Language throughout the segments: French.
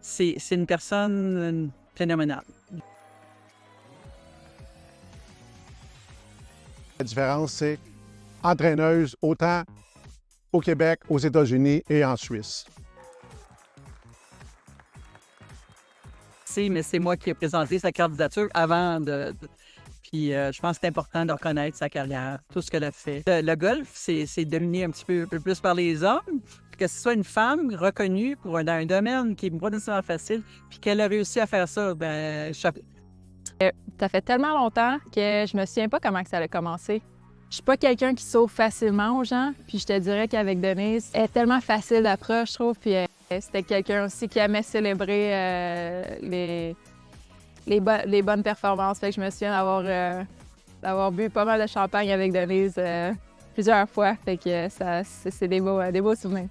c'est une personne phénoménale. La différence, c'est entraîneuse autant au Québec, aux États-Unis et en Suisse. Mais c'est moi qui ai présenté sa candidature avant Puis je pense que c'est important de reconnaître sa carrière, tout ce qu'elle a fait. Le golf, c'est dominé un petit peu plus par les hommes. Que ce soit une femme reconnue dans un domaine qui n'est pas nécessairement facile, puis qu'elle a réussi à faire ça, chapeau. Ça fait tellement longtemps que je me souviens pas comment que ça a commencé. Je suis pas quelqu'un qui sauve facilement aux gens, puis je te dirais qu'avec Denise, elle est tellement facile d'approche, je trouve, puis c'était quelqu'un aussi qui aimait célébrer les bonnes performances. Fait que je me souviens d'avoir bu pas mal de champagne avec Denise plusieurs fois. Fait que c'est des beaux souvenirs.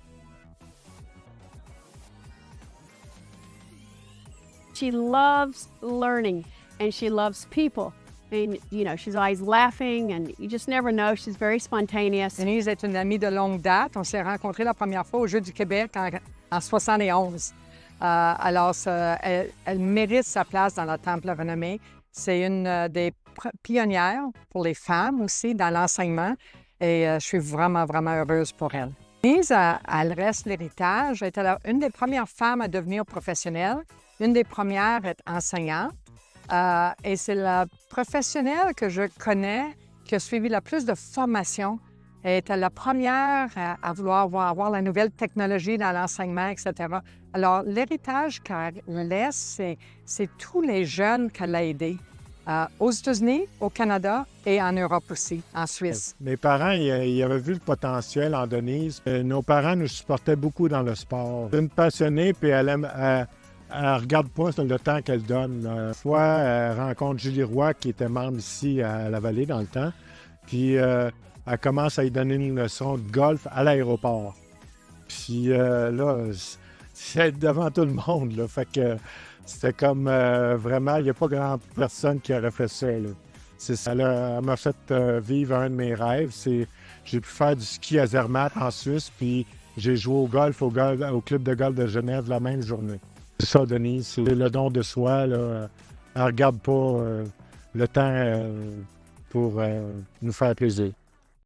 She loves learning and she loves people. And, you know, she's always laughing and you just never know. She's very spontaneous. Denise est une amie de longue date. On s'est rencontrés la première fois aux Jeux du Québec en 71. Alors, elle mérite sa place dans le Temple renommé. C'est une des pionnières pour les femmes aussi dans l'enseignement et je suis vraiment, vraiment heureuse pour elle. Denise, elle reste l'héritage. Elle était une des premières femmes à devenir professionnelle, une des premières à être enseignante. Et c'est la professionnelle que je connais qui a suivi le plus de formation. Elle était la première à vouloir avoir la nouvelle technologie dans l'enseignement, etc. Alors, l'héritage qu'elle laisse, c'est tous les jeunes qu'elle a aidés aux États-Unis, au Canada et en Europe aussi, en Suisse. Mes parents, ils avaient vu le potentiel en Denise. Nos parents nous supportaient beaucoup dans le sport. C'est une passionnée, puis elle regarde pas le temps qu'elle donne. Une fois, elle rencontre Julie Roy, qui était membre ici à la Vallée dans le temps. Puis elle commence à lui donner une leçon de golf à l'aéroport. Puis là, c'est devant tout le monde. Là. Fait que c'était comme vraiment, il n'y a pas grand personne qui aurait fait ça. Là. Elle m'a fait vivre un de mes rêves. J'ai pu faire du ski à Zermatt en Suisse, puis j'ai joué au golf au club de golf de Genève la même journée. C'est ça, Denise, c'est le don de soi. Là. Elle ne regarde pas le temps pour nous faire plaisir.